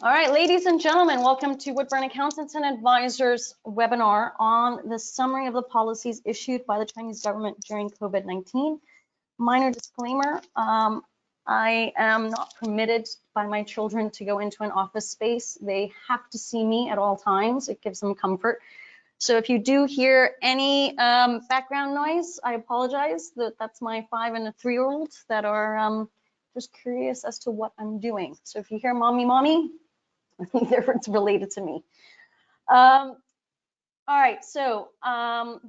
All right, ladies and gentlemen, welcome to Woodburn Accountants and Advisors webinar on the summary of the policies issued by the Chinese government during COVID-19. Minor disclaimer, I am not permitted by my children to go into an office space. They have to see me at all times. It gives them comfort. So if you do hear any background noise, I apologize. That's my 5 and a 3-year-old that are just curious as to what I'm doing. So if you hear mommy, it's related to me. All right, so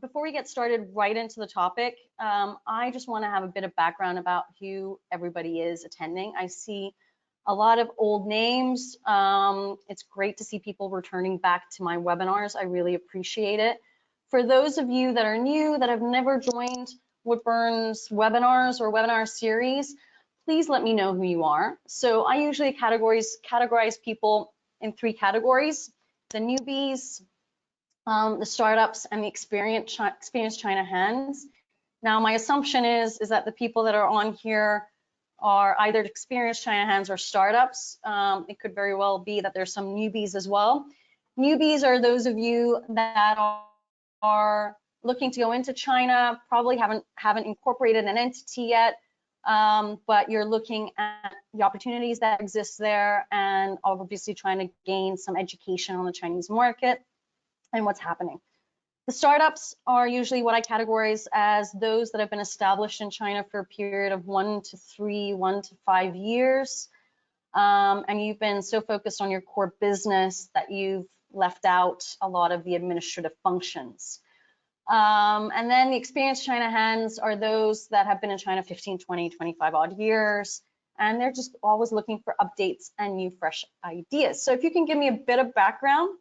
before we get started right into the topic, I just want to have a bit of background about who everybody is attending. I see a lot of old names. It's great to see people returning back to my webinars. I really appreciate it. For those of you that are new, that have never joined Woodburn's webinars or webinar series, please let me know who you are. So I usually categorize people in 3 categories: the newbies, the startups, and the experienced China hands. Now, my assumption is that the people that are on here are either experienced China hands or startups. It could very well be that there's some newbies as well. Newbies are those of you that are looking to go into China, probably haven't incorporated an entity yet, but you're looking at the opportunities that exist there and obviously trying to gain some education on the Chinese market and what's happening. The startups are usually what I categorize as those that have been established in China for a period of 1 to 3, 1 to 5 years. And you've been so focused on your core business that you've left out a lot of the administrative functions. And then the experienced China hands are those that have been in China 15, 20, 25 odd years, and they're just always looking for updates and new fresh ideas. So if you can give me a bit of background,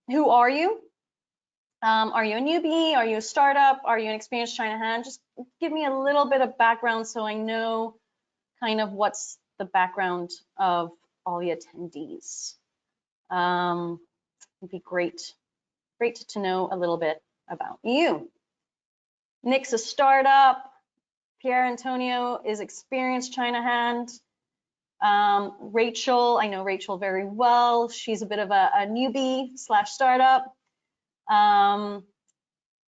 who are you? Are you a newbie? Are you a startup? Are you an experienced China hand? Just give me a little bit of background so I know kind of what's the background of all the attendees. It'd be great to know a little bit about you. Nick's a startup. Pierre Antonio is experienced China hand. Rachel, I know Rachel very well. She's a bit of a newbie / startup.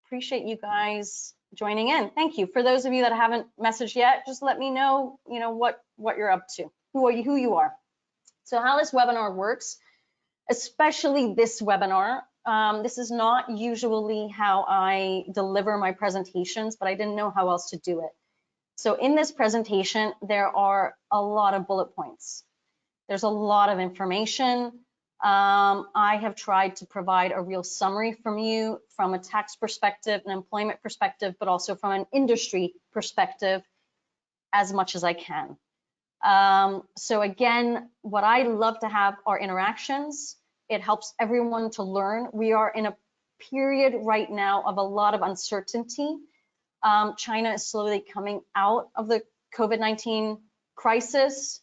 Appreciate you guys joining in. Thank you. For those of you that haven't messaged yet, just let me know, what you're up to, who you are. So how this webinar works, especially this webinar, this is not usually how I deliver my presentations, but I didn't know how else to do it. So in this presentation, there are a lot of bullet points. There's a lot of information. I have tried to provide a real summary from you from a tax perspective, an employment perspective, but also from an industry perspective as much as I can. So again, what I love to have are interactions. It helps everyone to learn. We are in a period right now of a lot of uncertainty. China is slowly coming out of the COVID-19 crisis.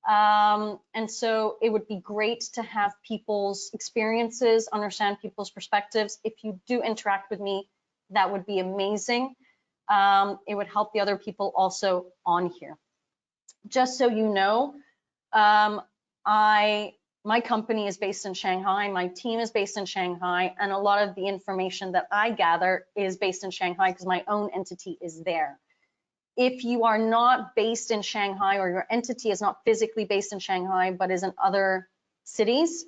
And so it would be great to have people's experiences, understand people's perspectives. If you do interact with me, that would be amazing. It would help the other people also on here. Just so you know, my company is based in Shanghai, my team is based in Shanghai, and a lot of the information that I gather is based in Shanghai because my own entity is there. If you are not based in Shanghai or your entity is not physically based in Shanghai but is in other cities,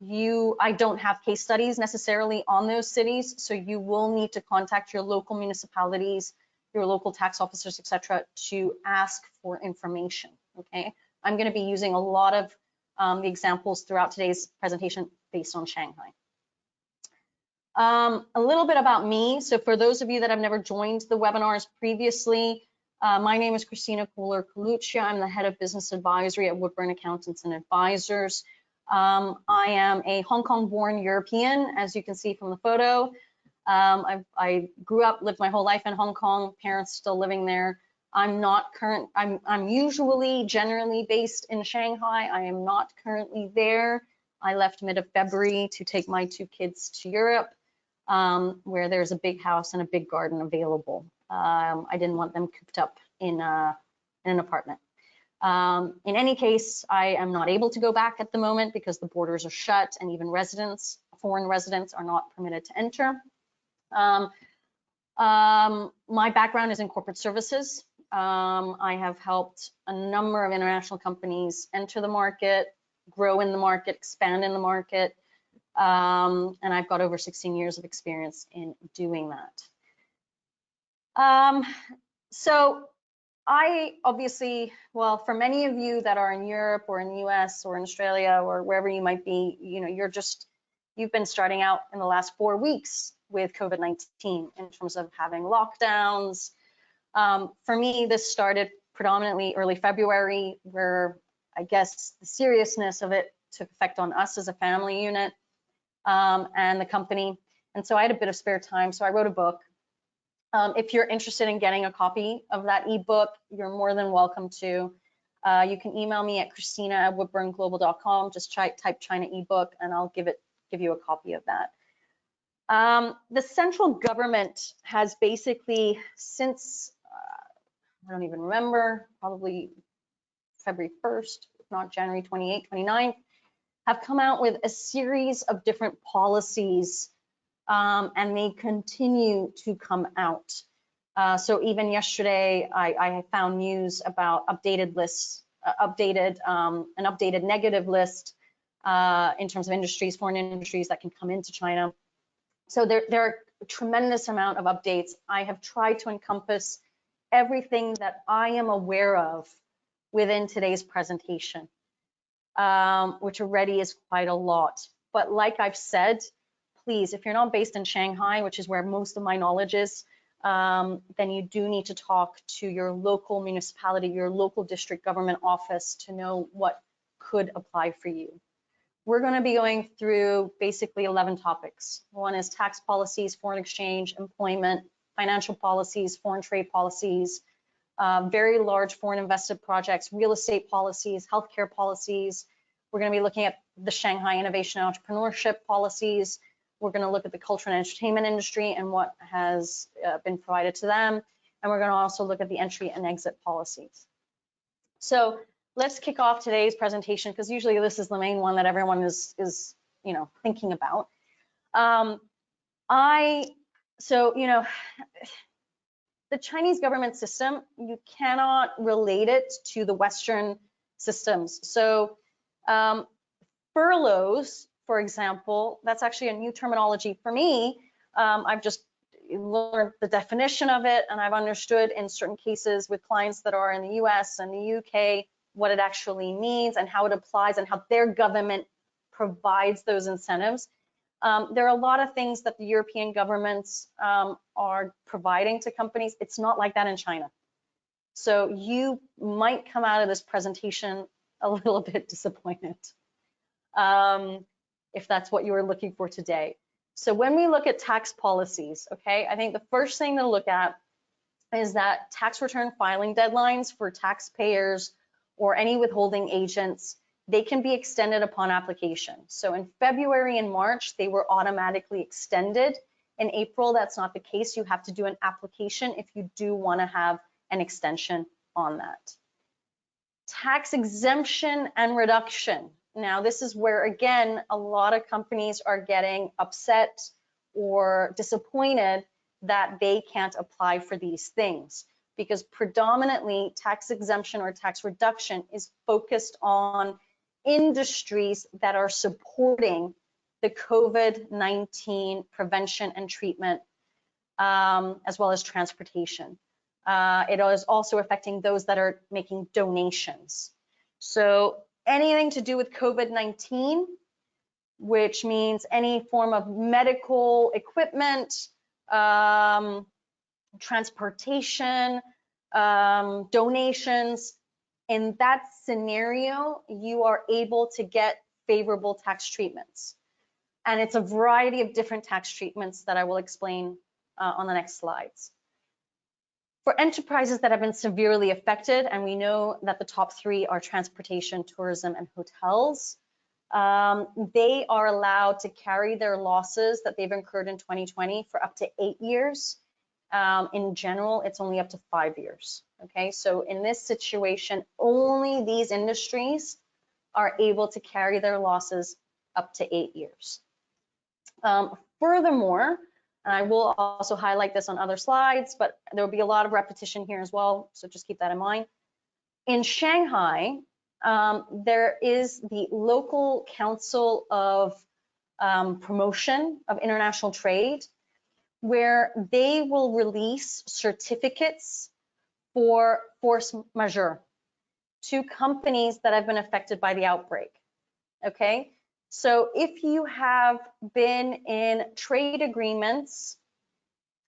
I don't have case studies necessarily on those cities, so you will need to contact your local municipalities, your local tax officers, etc., to ask for information. Okay, I'm going to be using a lot of the examples throughout today's presentation based on Shanghai. A little bit about me. So for those of you that have never joined the webinars previously, my name is Christina Kohler-Coluccia. I'm the head of business advisory at Woodburn Accountants and Advisors. I am a Hong Kong-born European, as you can see from the photo. I grew up, lived my whole life in Hong Kong, parents still living there. I'm usually generally based in Shanghai. I am not currently there. I left mid of February to take my 2 kids to Europe, where there's a big house and a big garden available. I didn't want them cooped up in an apartment. In any case, I am not able to go back at the moment because the borders are shut and even residents, foreign residents, are not permitted to enter. My background is in corporate services. I have helped a number of international companies enter the market, grow in the market, expand in the market, and I've got over 16 years of experience in doing that. So I obviously, well, for many of you that are in Europe or in the US or in Australia or wherever you might be, you know, you've been starting out in the last 4 weeks with COVID-19 in terms of having lockdowns. For me, this started predominantly early February, where I guess the seriousness of it took effect on us as a family unit and the company. And so I had a bit of spare time, so I wrote a book. If you're interested in getting a copy of that ebook, you're more than welcome to. You can email me at Christina@woodburnglobal.com. Just type China ebook, and I'll give you a copy of that. The central government has basically, since I don't even remember, probably February 1st, if not January 28th, 29th, have come out with a series of different policies. And they continue to come out. So even yesterday, I found news about updated lists, an updated negative list in terms of industries, foreign industries that can come into China. So there are a tremendous amount of updates. I have tried to encompass everything that I am aware of within today's presentation, which already is quite a lot. But like I've said, please, if you're not based in Shanghai, which is where most of my knowledge is, then you do need to talk to your local municipality, your local district government office to know what could apply for you. We're going to be going through basically 11 topics. One is tax policies, foreign exchange, employment, financial policies, foreign trade policies, very large foreign invested projects, real estate policies, healthcare policies. We're going to be looking at the Shanghai innovation and entrepreneurship policies. We're going to look at the culture and entertainment industry and what has been provided to them. And we're going to also look at the entry and exit policies. So let's kick off today's presentation, because usually this is the main one that everyone is you know, thinking about. The Chinese government system, you cannot relate it to the Western systems. So furloughs, for example, that's actually a new terminology for me. I've just learned the definition of it, and I've understood in certain cases with clients that are in the US and the UK what it actually means and how it applies and how their government provides those incentives. There are a lot of things that the European governments are providing to companies. It's not like that in China. So you might come out of this presentation a little bit disappointed. If that's what you were looking for today. So when we look at tax policies, okay, I think the first thing to look at is that tax return filing deadlines for taxpayers or any withholding agents, they can be extended upon application. So in February and March, they were automatically extended. In April, that's not the case. You have to do an application if you do want to have an extension on that. Tax exemption and reduction. Now, this is where, again, a lot of companies are getting upset or disappointed that they can't apply for these things, because predominantly tax exemption or tax reduction is focused on industries that are supporting the COVID-19 prevention and treatment, as well as transportation. It is also affecting those that are making donations. So anything to do with COVID-19, which means any form of medical equipment, transportation, donations, in that scenario, you are able to get favorable tax treatments. And it's a variety of different tax treatments that I will explain on the next slides. For enterprises that have been severely affected, and we know that the top three are transportation, tourism, and hotels, they are allowed to carry their losses that they've incurred in 2020 for up to 8 years. In general, it's only up to 5 years. Okay, so in this situation, only these industries are able to carry their losses up to 8 years. Furthermore, and I will also highlight this on other slides, but there will be a lot of repetition here as well, so just keep that in mind. In Shanghai, there is the local council of promotion of international trade, where they will release certificates for force majeure to companies that have been affected by the outbreak. Okay, so if you have been in trade agreements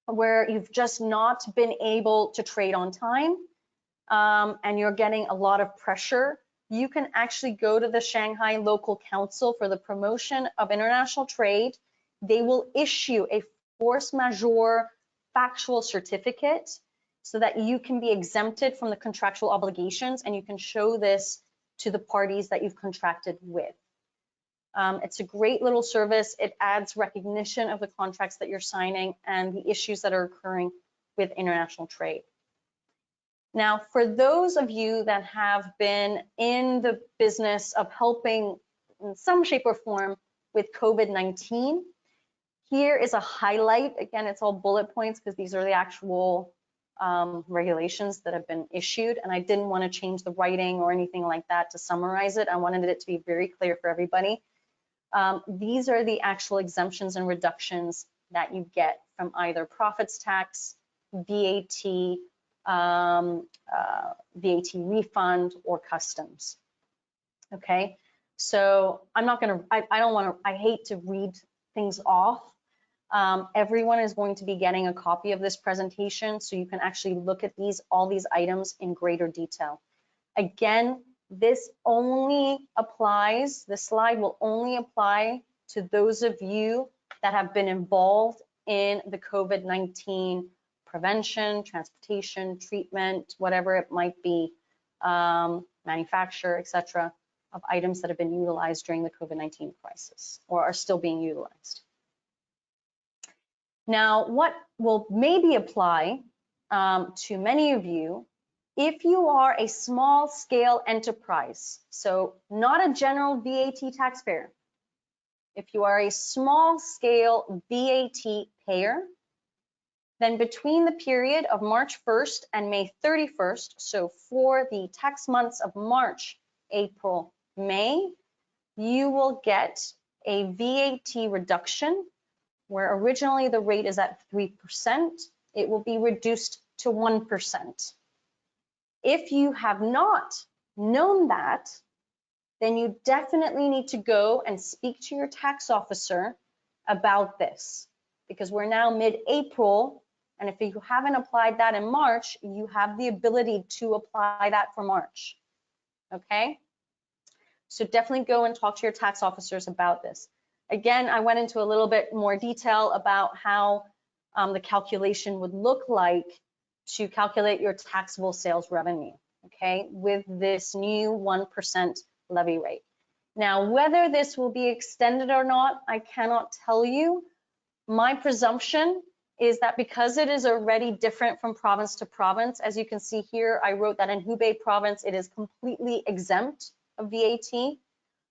where you've just not been able to trade on time, and you're getting a lot of pressure, you can actually go to the Shanghai Local Council for the Promotion of International Trade. They will issue a force majeure factual certificate so that you can be exempted from the contractual obligations, and you can show this to the parties that you've contracted with. It's a great little service. It adds recognition of the contracts that you're signing and the issues that are occurring with international trade. Now, for those of you that have been in the business of helping in some shape or form with COVID-19, here is a highlight. Again, it's all bullet points because these are the actual regulations that have been issued, and I didn't want to change the writing or anything like that to summarize it. I wanted it to be very clear for everybody. These are the actual exemptions and reductions that you get from either profits tax, VAT, VAT refund, or customs. Okay, so I'm not going to, I don't want to, I hate to read things off. Everyone is going to be getting a copy of this presentation so you can actually look at all these items in greater detail. Again, this only applies, this slide will only apply to those of you that have been involved in the COVID-19 prevention, transportation, treatment, whatever it might be, manufacture, etc., of items that have been utilized during the COVID-19 crisis or are still being utilized. Now, what will maybe apply to many of you, if you are a small scale enterprise, so not a general VAT taxpayer, if you are a small scale VAT payer, then between the period of March 1st and May 31st, so for the tax months of March, April, May, you will get a VAT reduction where originally the rate is at 3%, it will be reduced to 1%. If you have not known that, then you definitely need to go and speak to your tax officer about this, because we're now mid-April, and if you haven't applied that in March, you have the ability to apply that for March, okay? So definitely go and talk to your tax officers about this. Again, I went into a little bit more detail about how the calculation would look like to calculate your taxable sales revenue, okay, with this new 1% levy rate. Now, whether this will be extended or not, I cannot tell you. My presumption is that because it is already different from province to province, as you can see here, I wrote that in Hubei province, it is completely exempt of VAT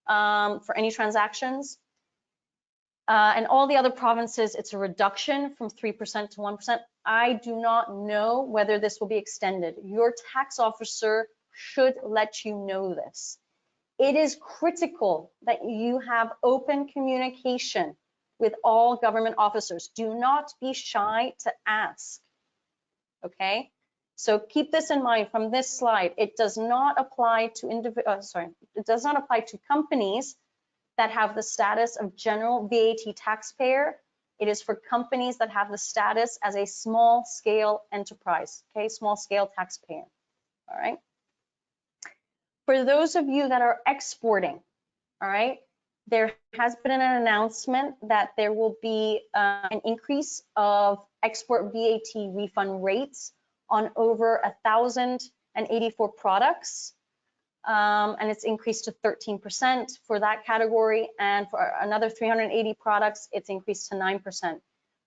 for any transactions. And all the other provinces, it's a reduction from 3% to 1%. I do not know whether this will be extended. Your tax officer should let you know this. It is critical that you have open communication with all government officers. Do not be shy to ask, okay? So keep this in mind from this slide. It does not apply to it does not apply to companies that have the status of general VAT taxpayer. It is for companies that have the status as a small scale enterprise, okay, small scale taxpayer, all right? For those of you that are exporting, all right, there has been an announcement that there will be an increase of export VAT refund rates on over 1,084 products. And it's increased to 13% for that category, and for another 380 products, it's increased to 9%.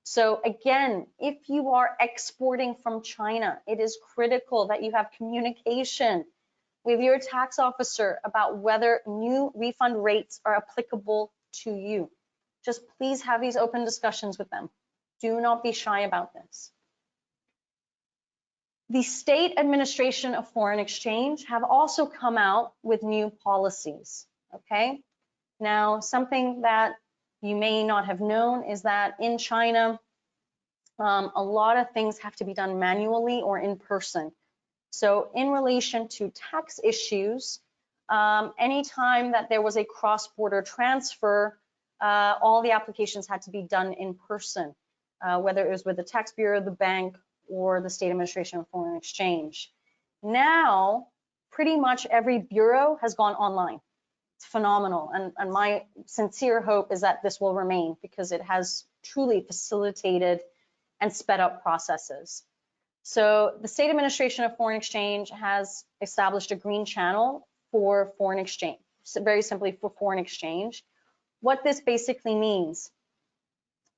So again, if you are exporting from China, it is critical that you have communication with your tax officer about whether new refund rates are applicable to you. Just please have these open discussions with them. Do not be shy about this. The State Administration of Foreign Exchange have also come out with new policies, okay? Now, something that you may not have known is that in China, a lot of things have to be done manually or in person. So in relation to tax issues, anytime that there was a cross-border transfer, all the applications had to be done in person, whether it was with the tax bureau, the bank, or the State Administration of Foreign Exchange. Now, pretty much every bureau has gone online. It's phenomenal, and my sincere hope is that this will remain because it has truly facilitated and sped up processes. So the State Administration of Foreign Exchange has established a green channel for foreign exchange, very simply for foreign exchange. What this basically means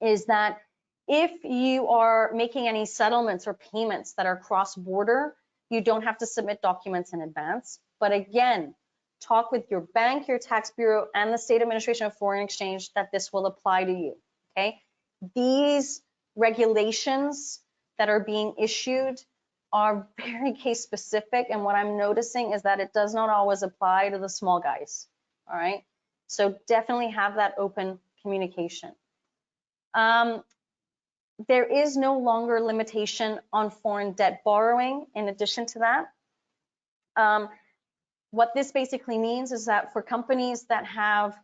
is that if you are making any settlements or payments that are cross-border, you don't have to submit documents in advance. But again, talk with your bank, your tax bureau, and the State Administration of Foreign Exchange that this will apply to you, okay? These regulations that are being issued are very case specific, and what I'm noticing is that it does not always apply to the small guys, all right? So definitely have that open communication. There is no longer limitation on foreign debt borrowing. In addition to that, what this basically means is that for companies that have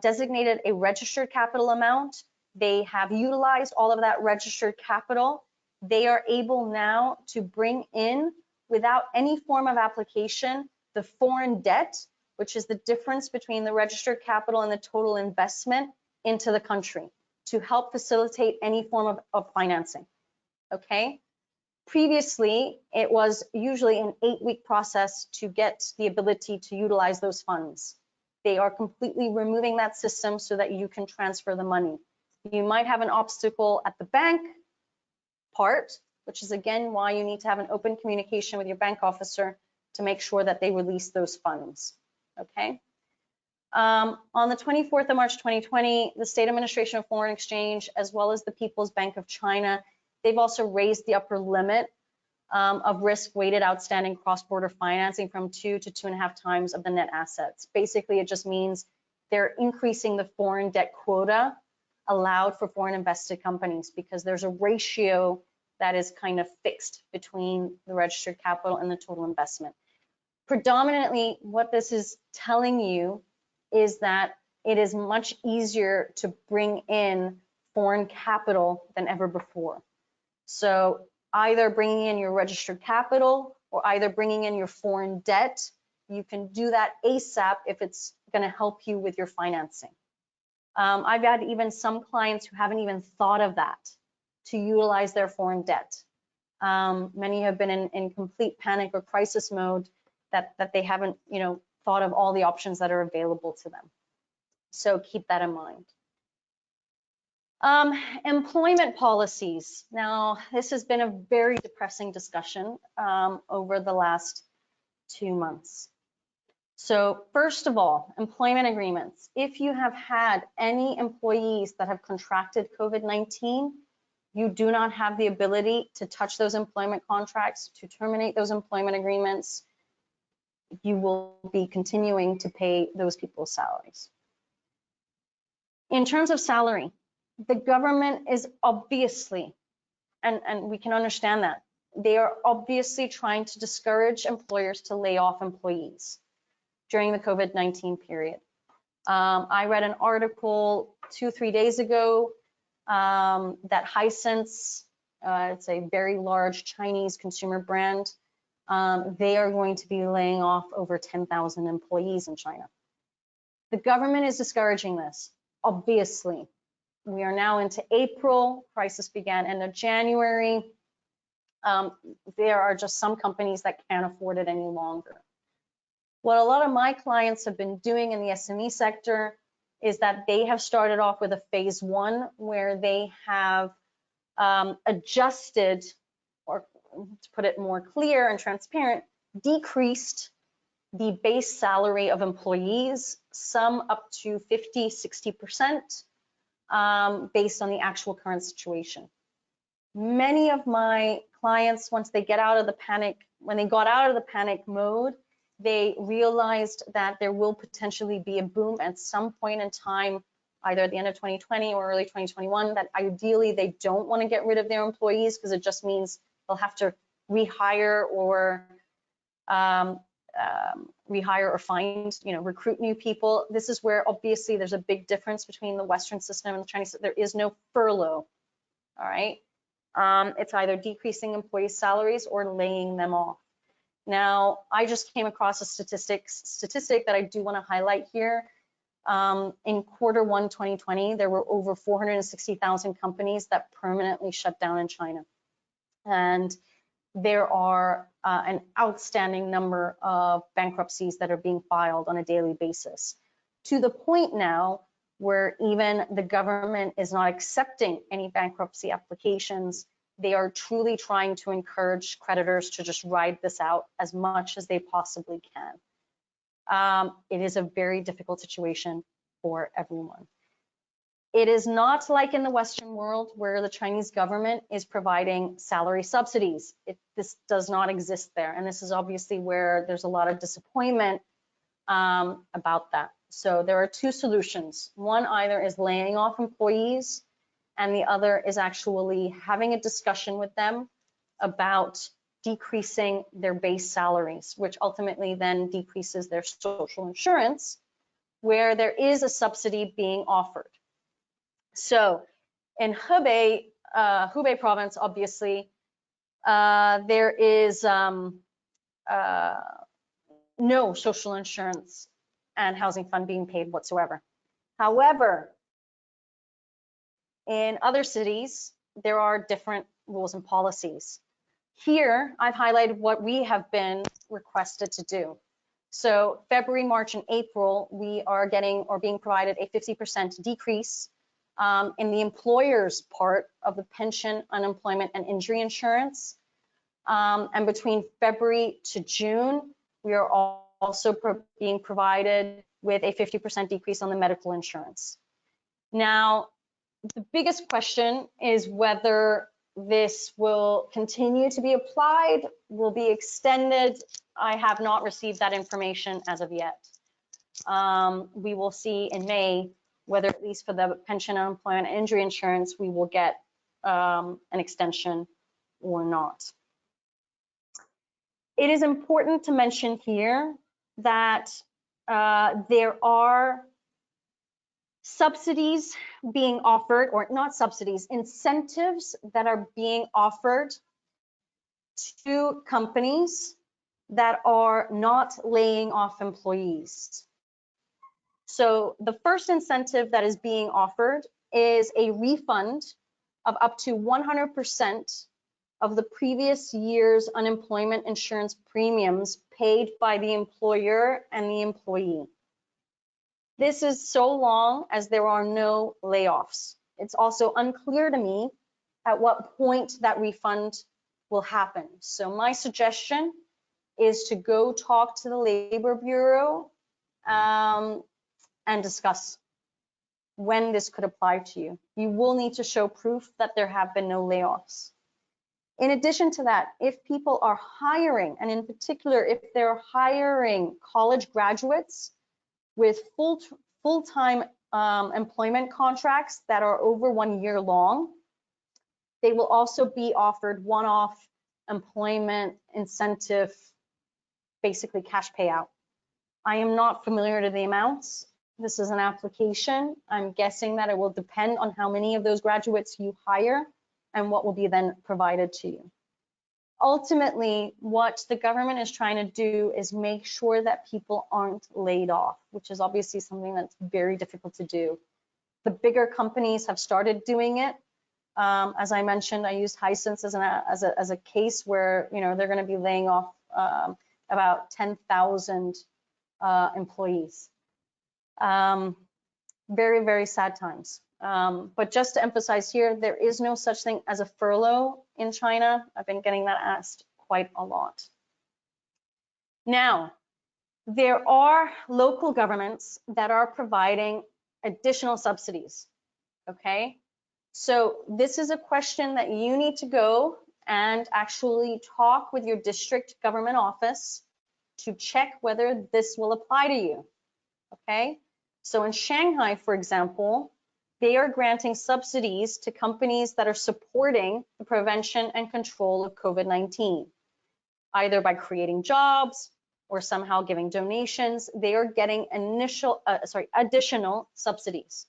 designated a registered capital amount, they have utilized all of that registered capital, they are able now to bring in, without any form of application, the foreign debt, which is the difference between the registered capital and the total investment, into the country to help facilitate any form of financing, okay? Previously, it was usually an 8-week process to get the ability to utilize those funds. They are completely removing that system so that you can transfer the money. You might have an obstacle at the bank part, which is again why you need to have an open communication with your bank officer to make sure that they release those funds, okay? On the 24th of March 2020, the State Administration of Foreign Exchange, as well as the People's Bank of China, they've also raised the upper limit of risk-weighted outstanding cross-border financing from 2 to 2.5 times of the net assets. Basically, it just means they're increasing the foreign debt quota allowed for foreign invested companies because there's a ratio that is kind of fixed between the registered capital and the total investment. Predominantly, what this is telling you is that it is much easier to bring in foreign capital than ever before. So either bringing in your registered capital or either bringing in your foreign debt, you can do that ASAP if it's going to help you with your financing. I've had even some clients who haven't even thought of that to utilize their foreign debt. Many have been in complete panic or crisis mode that they haven't, thought of all the options that are available to them. So keep that in mind. Employment policies. Now, this has been a very depressing discussion over the last 2 months. So first of all, employment agreements. If you have had any employees that have contracted COVID-19, you do not have the ability to touch those employment contracts, to terminate those employment agreements. You will be continuing to pay those people's salaries. In terms of salary, the government is obviously, and we can understand that, they are obviously trying to discourage employers to lay off employees during the COVID-19 period. I read an article 2-3 days ago that Hisense, it's a very large Chinese consumer brand, they are going to be laying off over 10,000 employees in China. The government is discouraging this, obviously. We are now into April, crisis began end of January. There are just some companies that can't afford it any longer. What a lot of my clients have been doing in the SME sector is that they have started off with a phase 1 where they have adjusted, or to put it more clear and transparent, decreased the base salary of employees, some up to 50, 60%, based on the actual current situation. Many of my clients, once they get out of the panic, when they got out of the panic mode, they realized that there will potentially be a boom at some point in time, either at the end of 2020 or early 2021, that ideally they don't want to get rid of their employees because it just means they'll have to rehire or find, recruit new people. This is where obviously there's a big difference between the Western system and the Chinese. There is no furlough, all right? It's either decreasing employee salaries or laying them off. Now, I just came across a statistic that I do want to highlight here. In Q1 2020, there were over 460,000 companies that permanently shut down in China. And there are an outstanding number of bankruptcies that are being filed on a daily basis, to the point now where even the government is not accepting any bankruptcy applications. They are truly trying to encourage creditors to just ride this out as much as they possibly can. It is a very difficult situation for everyone. It is not like in the Western world where the Chinese government is providing salary subsidies. This does not exist there. And this is obviously where there's a lot of disappointment about that. So there are two solutions. One either is laying off employees, and the other is actually having a discussion with them about decreasing their base salaries, which ultimately then decreases their social insurance, where there is a subsidy being offered. So in Hubei province, obviously, there is no social insurance and housing fund being paid whatsoever. However, in other cities, there are different rules and policies. Here, I've highlighted what we have been requested to do. So February, March, and April, we are getting or being provided a 50% decrease in the employer's part of the pension, unemployment, and injury insurance. And between February to June, we are also being provided with a 50% decrease on the medical insurance. Now, the biggest question is whether this will continue to be applied, will be extended. I have not received that information as of yet. We will see in May whether, at least for the pension, unemployment, and injury insurance, we will get an extension or not. It is important to mention here that there are subsidies being offered, or not subsidies, incentives that are being offered to companies that are not laying off employees. So the first incentive that is being offered is a refund of up to 100% of the previous year's unemployment insurance premiums paid by the employer and the employee. This is so long as there are no layoffs. It's also unclear to me at what point that refund will happen. So my suggestion is to go talk to the Labor Bureau and discuss when this could apply to you. You will need to show proof that there have been no layoffs. In addition to that, if people are hiring, and in particular, if they're hiring college graduates with full-time employment contracts that are over 1 year long, they will also be offered one-off employment incentive, basically cash payout. I am not familiar to the amounts. This is an application. I'm guessing that it will depend on how many of those graduates you hire and what will be then provided to you. Ultimately, what the government is trying to do is make sure that people aren't laid off, which is obviously something that's very difficult to do. The bigger companies have started doing it. As I mentioned, I used Hisense as a case where they're going to be laying off about 10,000 employees. Very, very sad times. But just to emphasize here, there is no such thing as a furlough in China. I've been getting that asked quite a lot. Now, there are local governments that are providing additional subsidies, okay? So this is a question that you need to go and actually talk with your district government office to check whether this will apply to you, okay? So in Shanghai, for example, they are granting subsidies to companies that are supporting the prevention and control of COVID-19, either by creating jobs or somehow giving donations. They are getting additional subsidies.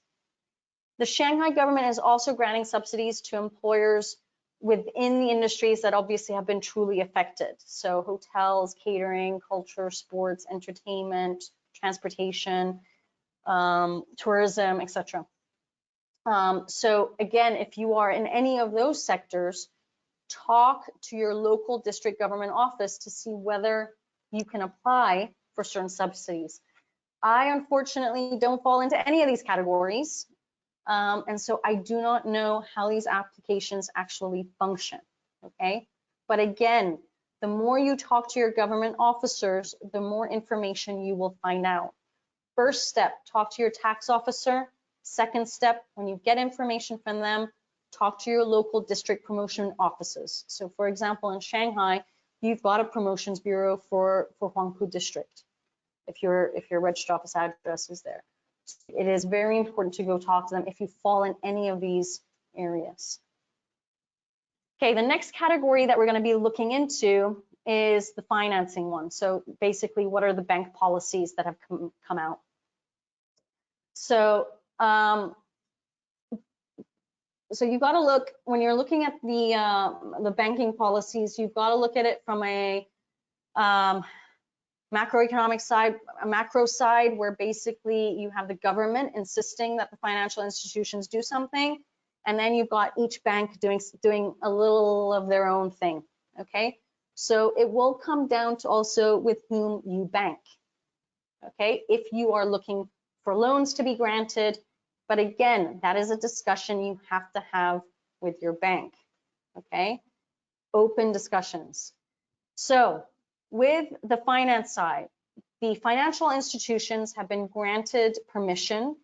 The Shanghai government is also granting subsidies to employers within the industries that obviously have been truly affected. So hotels, catering, culture, sports, entertainment, transportation, tourism, etc. So again, if you are in any of those sectors, talk to your local district government office to see whether you can apply for certain subsidies. I unfortunately don't fall into any of these categories. And so I do not know how these applications actually function, okay? But again, the more you talk to your government officers, the more information you will find out. First step, talk to your tax officer. Second step, when you get information from them, talk to your local district promotion offices. So for example, in Shanghai, you've got a promotions bureau for Huangpu district, if your registered office address is there. It is very important to go talk to them if you fall in any of these areas. Okay, the next category that we're going to be looking into is the financing one. So basically, what are the bank policies that have come out? So, so you've got to look, when you're looking at the banking policies, you've got to look at it from a macroeconomic side, a macro side, where basically you have the government insisting that the financial institutions do something, and then you've got each bank doing a little of their own thing, okay? So it will come down to also with whom you bank, okay? If you are looking for loans to be granted, but again, that is a discussion you have to have with your bank, okay? Open discussions. So with the finance side, the financial institutions have been granted permission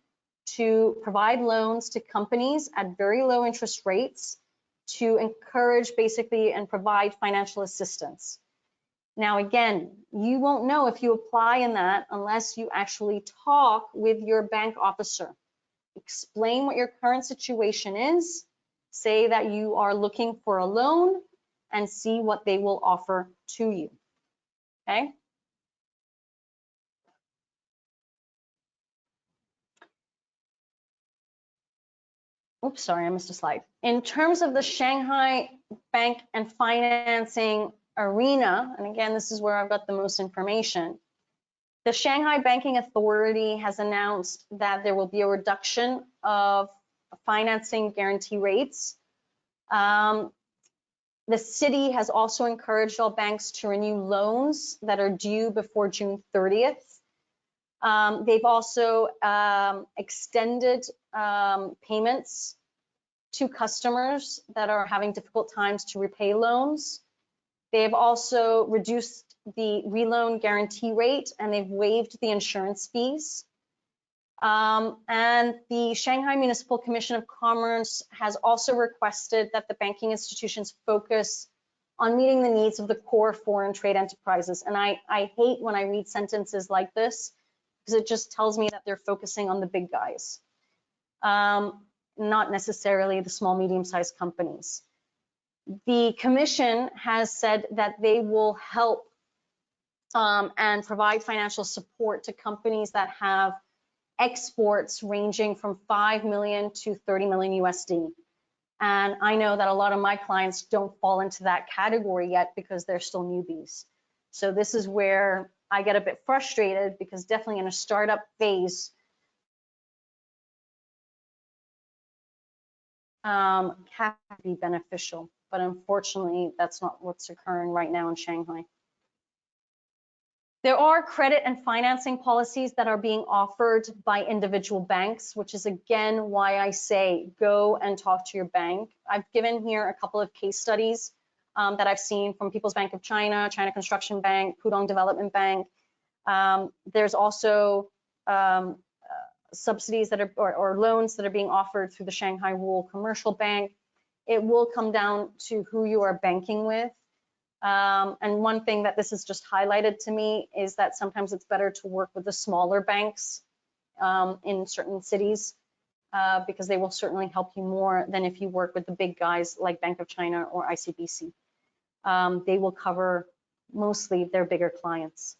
to provide loans to companies at very low interest rates to encourage basically and provide financial assistance. Now, again, you won't know if you apply in that unless you actually talk with your bank officer. Explain what your current situation is, say that you are looking for a loan, and see what they will offer to you, okay? Oops, sorry, I missed a slide. In terms of the Shanghai bank and financing arena, and again, this is where I've got the most information, the Shanghai Banking Authority has announced that there will be a reduction of financing guarantee rates. The city has also encouraged all banks to renew loans that are due before June 30th. They've also extended payments to customers that are having difficult times to repay loans. They've also reduced the reloan guarantee rate, and they've waived the insurance fees. And the Shanghai Municipal Commission of Commerce has also requested that the banking institutions focus on meeting the needs of the core foreign trade enterprises. And I hate when I read sentences like this, because it just tells me that they're focusing on the big guys, not necessarily the small, medium-sized companies. The commission has said that they will help and provide financial support to companies that have exports ranging from 5 million to 30 million USD. And I know that a lot of my clients don't fall into that category yet because they're still newbies. So this is where I get a bit frustrated, because definitely in a startup phase, can be beneficial, but unfortunately, that's not what's occurring right now in Shanghai. There are credit and financing policies that are being offered by individual banks, which is again why I say go and talk to your bank. I've given here a couple of case studies that I've seen from People's Bank of China, China Construction Bank, Pudong Development Bank. There's also subsidies that are or loans that are being offered through the Shanghai Rural Commercial Bank. It will come down to who you are banking with. And one thing that this has just highlighted to me is that sometimes it's better to work with the smaller banks in certain cities because they will certainly help you more than if you work with the big guys like Bank of China or ICBC. They will cover mostly their bigger clients.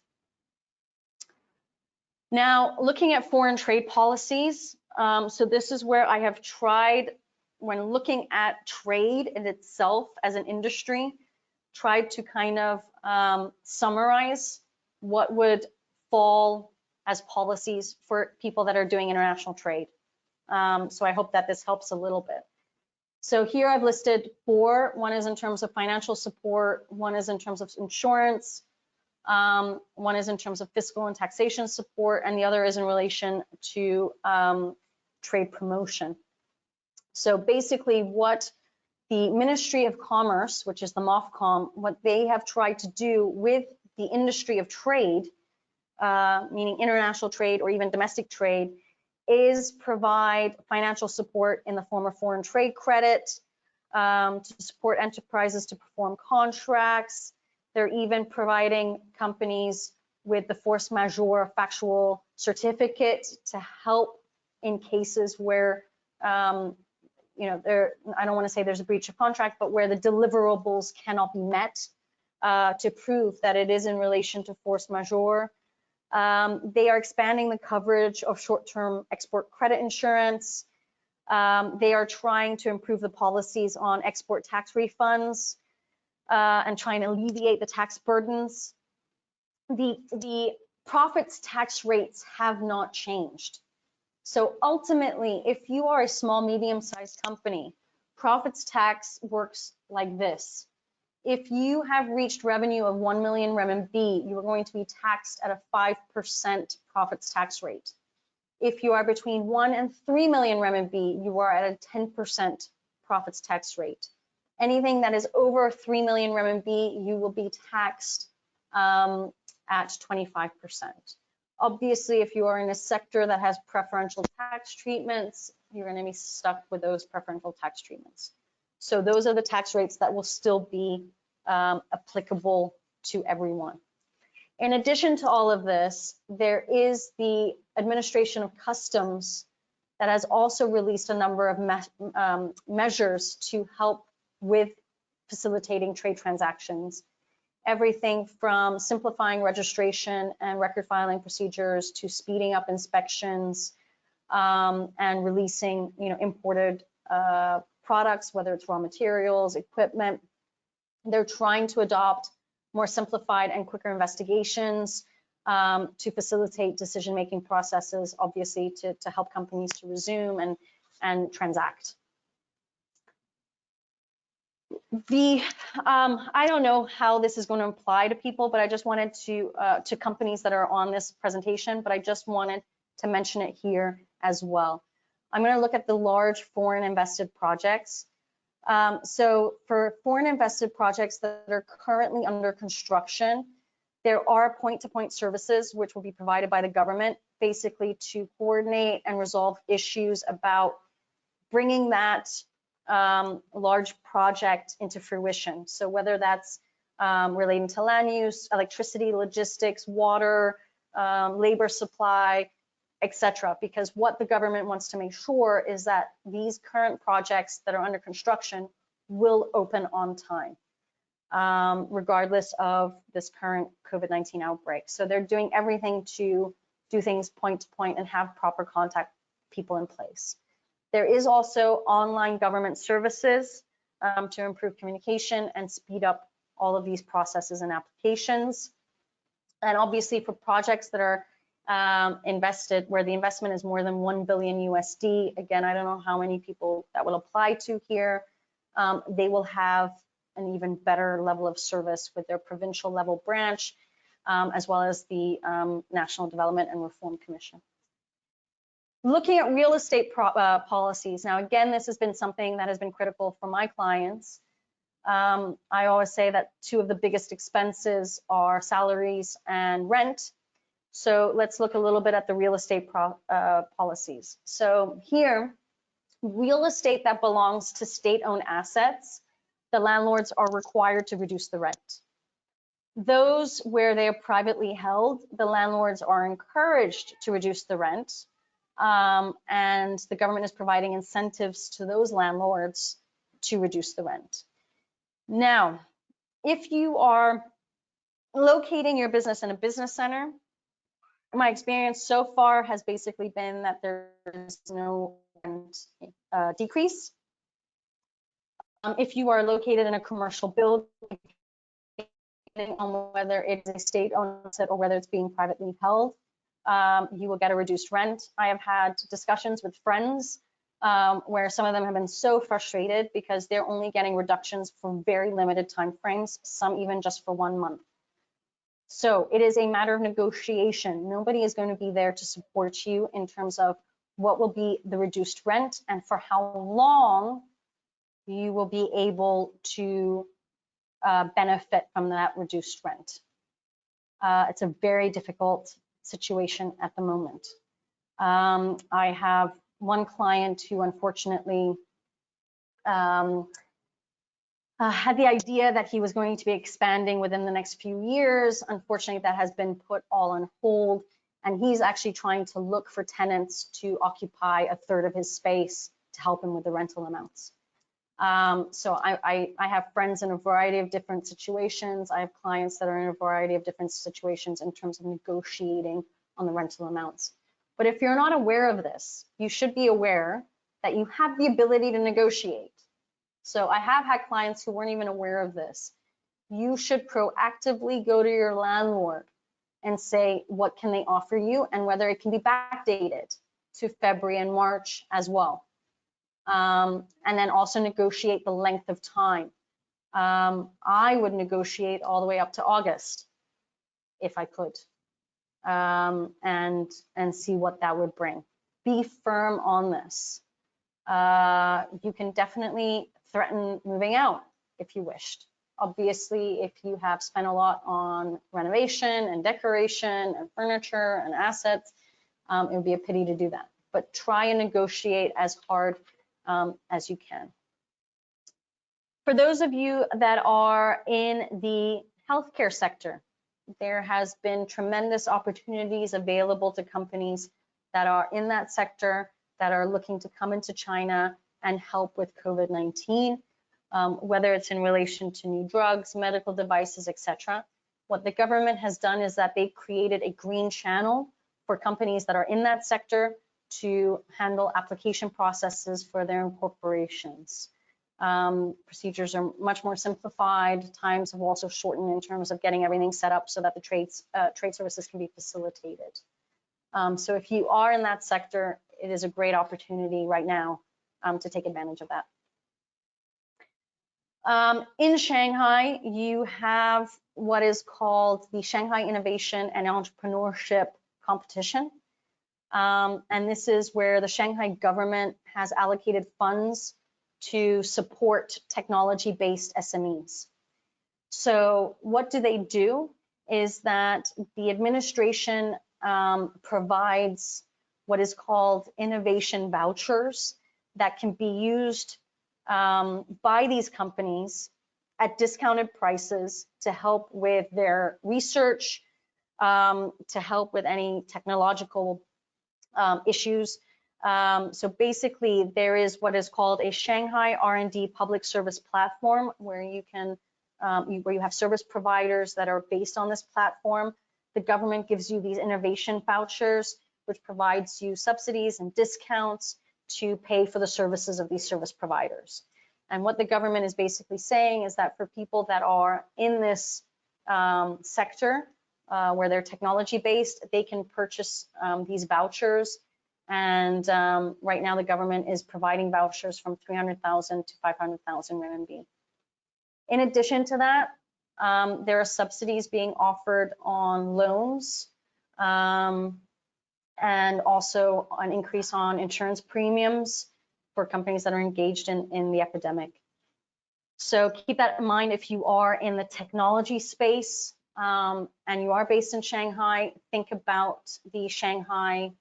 Now, looking at foreign trade policies, so this is where I have tried, when looking at trade in itself as an industry, tried to kind of summarize what would fall as policies for people that are doing international trade. So I hope that this helps a little bit. So here I've listed 4. One is in terms of financial support, one is in terms of insurance, one is in terms of fiscal and taxation support, and the other is in relation to trade promotion. So basically what the Ministry of Commerce, which is the MOFCOM, what they have tried to do with the industry of trade, meaning international trade or even domestic trade, is provide financial support in the form of foreign trade credit to support enterprises to perform contracts. They're even providing companies with the force majeure factual certificate to help in cases where you know, I don't want to say there's a breach of contract, but where the deliverables cannot be met to prove that it is in relation to force majeure. They are expanding the coverage of short-term export credit insurance. They are trying to improve the policies on export tax refunds and trying to alleviate the tax burdens. The profits tax rates have not changed. So ultimately, if you are a small, medium-sized company, profits tax works like this. If you have reached revenue of 1 million RMB, you are going to be taxed at a 5% profits tax rate. If you are between 1 and 3 million RMB, you are at a 10% profits tax rate. Anything that is over 3 million RMB, you will be taxed at 25%. Obviously, if you are in a sector that has preferential tax treatments, you're going to be stuck with those preferential tax treatments. So those are the tax rates that will still be applicable to everyone. In addition to all of this, there is the Administration of Customs that has also released a number of measures to help with facilitating trade transactions. Everything from simplifying registration and record filing procedures to speeding up inspections and releasing, you know, imported products, whether it's raw materials, equipment. They're trying to adopt more simplified and quicker investigations to facilitate decision-making processes, obviously to help companies to resume and transact. I don't know how this is going to apply to people, but I just wanted to companies that are on this presentation, but I just wanted to mention it here as well. I'm going to look at the large foreign invested projects. So for foreign invested projects that are currently under construction, there are point-to-point services which will be provided by the government, basically to coordinate and resolve issues about bringing that large project into fruition. So whether that's relating to land use, electricity, logistics, water, labor supply, etc. Because what the government wants to make sure is that these current projects that are under construction will open on time, regardless of this current COVID-19 outbreak. So they're doing everything to do things point to point and have proper contact people in place. There is also online government services to improve communication and speed up all of these processes and applications. And obviously for projects that are invested, where the investment is more than 1 billion USD, again, I don't know how many people that will apply to here, they will have an even better level of service with their provincial level branch as well as the National Development and Reform Commission. Looking at real estate policies. Now, again, this has been something that has been critical for my clients. I always say that two of the biggest expenses are salaries and rent. So let's look a little bit at the real estate policies. So here, real estate that belongs to state-owned assets, the landlords are required to reduce the rent. Those where they are privately held, the landlords are encouraged to reduce the rent, and the government is providing incentives to those landlords to reduce the rent. Now, if you are locating your business in a business center, my experience so far has basically been that there is no rent decrease. If you are located in a commercial building, depending on whether it's a state-owned asset or whether it's being privately held, you will get a reduced rent. I have had discussions with friends where some of them have been so frustrated because they're only getting reductions for very limited time frames, some even just for 1 month. So it is a matter of negotiation. Nobody is going to be there to support you in terms of what will be the reduced rent and for how long you will be able to benefit from that reduced rent. It's a very difficult situation at the moment. I have one client who unfortunately had the idea that he was going to be expanding within the next few years. Unfortunately, that has been put all on hold, and he's actually trying to look for tenants to occupy a third of his space to help him with the rental amounts. So I have friends in a variety of different situations. I have clients that are in a variety of different situations in terms of negotiating on the rental amounts. But if you're not aware of this, you should be aware that you have the ability to negotiate. So I have had clients who weren't even aware of this. You should proactively go to your landlord and say, what can they offer you and whether it can be backdated to February and March as well. And then also negotiate the length of time. I would negotiate all the way up to August if I could, and see what that would bring. Be firm on this. You can definitely threaten moving out if you wished. Obviously, if you have spent a lot on renovation and decoration and furniture and assets, it would be a pity to do that. But try and negotiate as hard as you can. For those of you that are in the healthcare sector, there has been tremendous opportunities available to companies that are in that sector that are looking to come into China and help with COVID-19, whether it's in relation to new drugs, medical devices, etc. What the government has done is that they've created a green channel for companies that are in that sector to handle application processes for their incorporations. Procedures are much more simplified. Times have also shortened in terms of getting everything set up so that the trade services can be facilitated. So if you are in that sector, it is a great opportunity right now to take advantage of that. In Shanghai, you have what is called the Shanghai Innovation and Entrepreneurship Competition. And this is where the Shanghai government has allocated funds to support technology-based SMEs. So what do they do is that the administration provides what is called innovation vouchers that can be used by these companies at discounted prices to help with their research, to help with any technological issues. So basically, there is what is called a Shanghai R&D public service platform where you can, where you have service providers that are based on this platform. The government gives you these innovation vouchers, which provides you subsidies and discounts to pay for the services of these service providers. And what the government is basically saying is that for people that are in this sector, where they're technology based, they can purchase these vouchers. And right now the government is providing vouchers from 300,000 to 500,000 RMB. In addition to that, There are subsidies being offered on loans, and also an increase on insurance premiums for companies that are engaged in the epidemic. So keep that in mind if you are in the technology space and you are based in Shanghai. Think about the Shanghai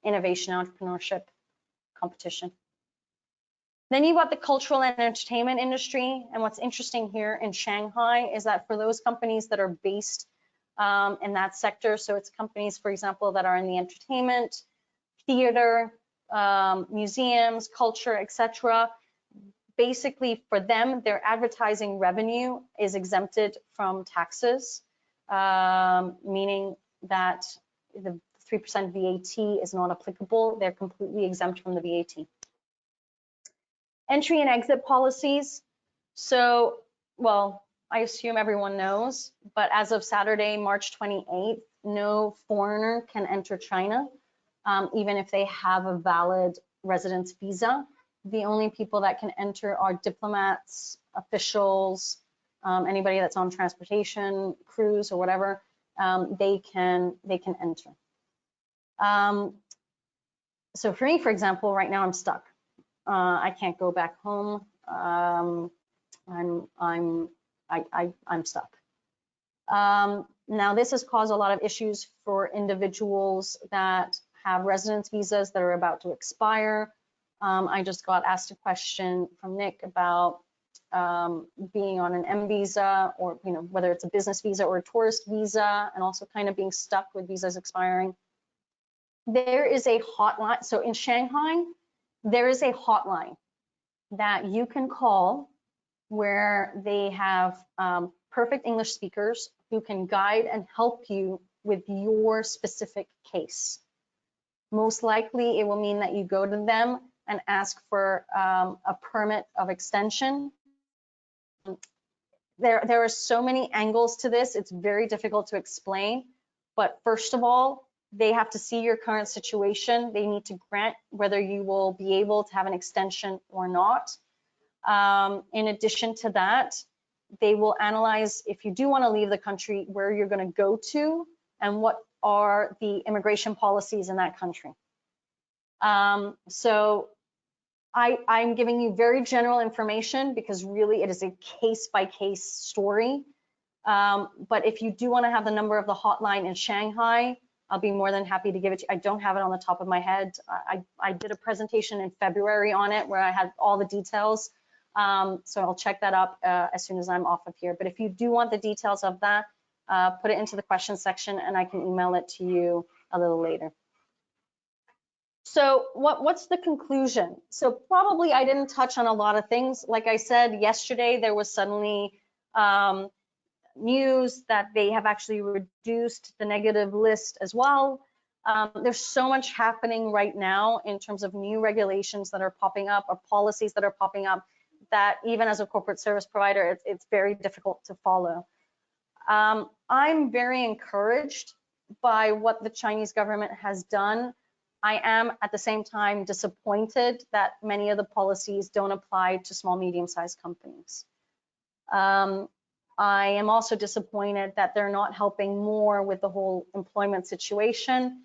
Innovation Entrepreneurship Competition. Then you've got the cultural and entertainment industry. And what's interesting here in Shanghai is that for those companies that are based in that sector, so it's companies, for example, that are in the entertainment, theater, museums, culture, etc. Basically, for them, their advertising revenue is exempted from taxes, meaning that the 3% VAT is not applicable. They're completely exempt from the VAT. Entry and exit policies. So, well, I assume everyone knows, but as of Saturday, March 28th, no foreigner can enter China, even if they have a valid residence visa. The only people that can enter are diplomats, officials, anybody that's on transportation, cruise or whatever, they can enter. So for me, for example, right now I'm stuck. I can't go back home. I'm stuck. Now this has caused a lot of issues for individuals that have residence visas that are about to expire. I just got asked a question from Nick about being on an M visa, or whether it's a business visa or a tourist visa, and also kind of being stuck with visas expiring. There is a hotline. So in Shanghai, there is a hotline that you can call where they have perfect English speakers who can guide and help you with your specific case. Most likely, it will mean that you go to them and ask for a permit of extension. There are so many angles to this, it's very difficult to explain. But first of all, they have to see your current situation. They need to grant whether you will be able to have an extension or not. In addition to that, they will analyze, if you do want to leave the country, where you're going to go to and what are the immigration policies in that country. So I'm giving you very general information because really it is a case-by-case story. But if you do want to have the number of the hotline in Shanghai, I'll be more than happy to give it to you. I don't have it on the top of my head. I did a presentation in February on it where I had all the details. So I'll check that up as soon as I'm off of here. But if you do want the details of that, put it into the question section and I can email it to you a little later. So what's the conclusion? So probably I didn't touch on a lot of things. Like I said, yesterday there was suddenly news that they have actually reduced the negative list as well. There's so much happening right now in terms of new regulations that are popping up or policies that are popping up that even as a corporate service provider, it's very difficult to follow. I'm very encouraged by what the Chinese government has done. I am at the same time disappointed that many of the policies don't apply to small, medium-sized companies. I am also disappointed that they're not helping more with the whole employment situation,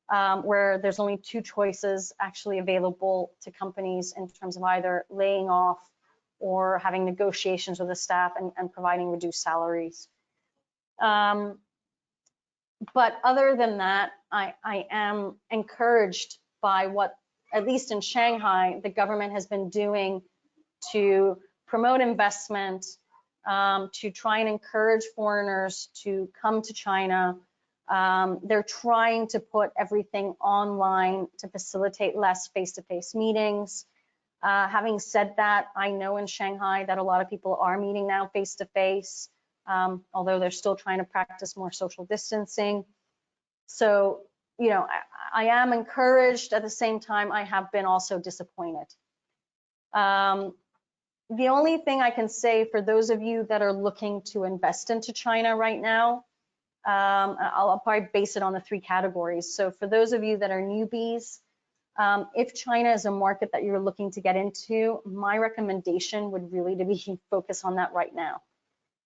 where there's only two choices actually available to companies in terms of either laying off or having negotiations with the staff and providing reduced salaries. But other than that, I am encouraged by what, at least in Shanghai, the government has been doing to promote investment, to try and encourage foreigners to come to China. They're trying to put everything online to facilitate less face-to-face meetings. Having said that, I know in Shanghai that a lot of people are meeting now face-to-face, although they're still trying to practice more social distancing. So, I am encouraged. At the same time, I have been also disappointed. The only thing I can say for those of you that are looking to invest into China right now, I'll probably base it on the three categories. So for those of you that are newbies, if China is a market that you're looking to get into, my recommendation would really to be focus on that right now.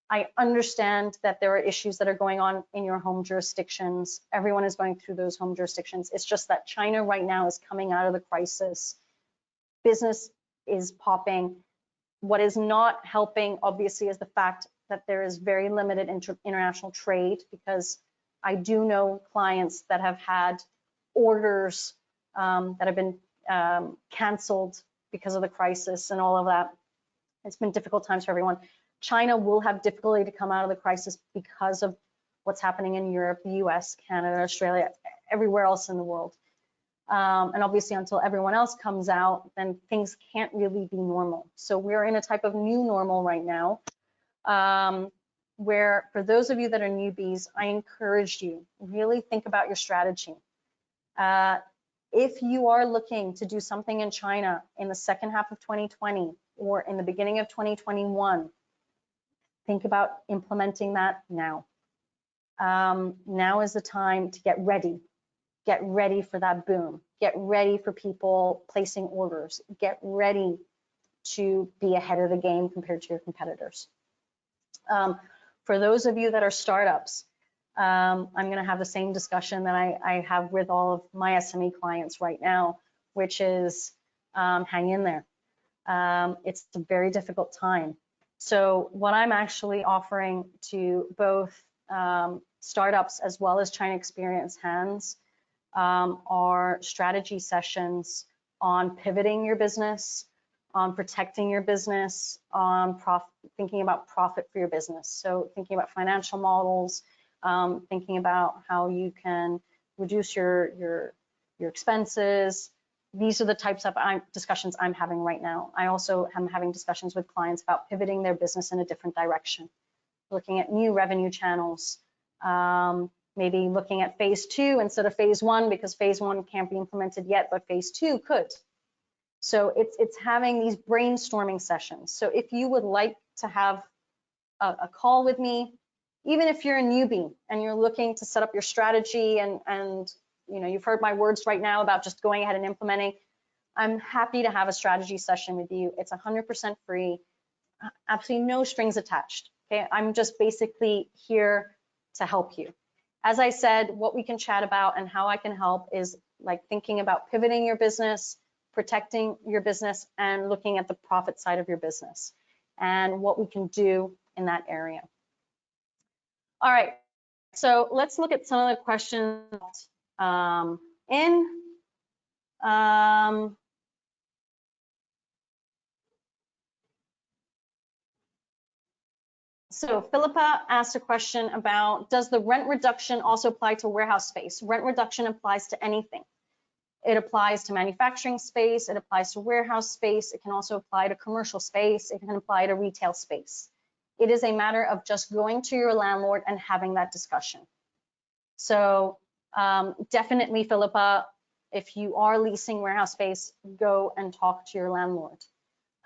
I understand that there are issues that are going on in your home jurisdictions. Everyone is going through those home jurisdictions. It's just that China right now is coming out of the crisis. Business is popping. What is not helping, obviously, is the fact that there is very limited international trade, because I do know clients that have had orders that have been canceled because of the crisis and all of that. It's been difficult times for everyone. China will have difficulty to come out of the crisis because of what's happening in Europe, the US, Canada, Australia, everywhere else in the world. And obviously, until everyone else comes out, then things can't really be normal. So we're in a type of new normal right now, where for those of you that are newbies, I encourage you, really think about your strategy. If you are looking to do something in China in the second half of 2020 or in the beginning of 2021, think about implementing that now. Now is the time to get ready. Get ready for that boom. Get ready for people placing orders. Get ready to be ahead of the game compared to your competitors. For those of you that are startups, I'm going to have the same discussion that I have with all of my SME clients right now, which is hang in there. It's a very difficult time. So what I'm actually offering to both startups as well as China experienced hands are strategy sessions on pivoting your business, on protecting your business, on thinking about profit for your business. So thinking about financial models, thinking about how you can reduce your expenses. These are the types of discussions I'm having right now. I also am having discussions with clients about pivoting their business in a different direction, looking at new revenue channels, maybe looking at phase 2 instead of phase 1, because phase 1 can't be implemented yet, but phase 2 could. So it's having these brainstorming sessions. So if you would like to have a call with me, even if you're a newbie and you're looking to set up your strategy and you know, you've heard my words right now about just going ahead and implementing, I'm happy to have a strategy session with you. It's 100% free, absolutely no strings attached. Okay, I'm just basically here to help you. As I said, what we can chat about and how I can help is like thinking about pivoting your business, protecting your business, and looking at the profit side of your business and what we can do in that area. All right, so let's look at some of the questions So Philippa asked a question about, does the rent reduction also apply to warehouse space? Rent reduction applies to anything. It applies to manufacturing space, it applies to warehouse space, it can also apply to commercial space, it can apply to retail space. It is a matter of just going to your landlord and having that discussion. So definitely, Philippa, if you are leasing warehouse space, go and talk to your landlord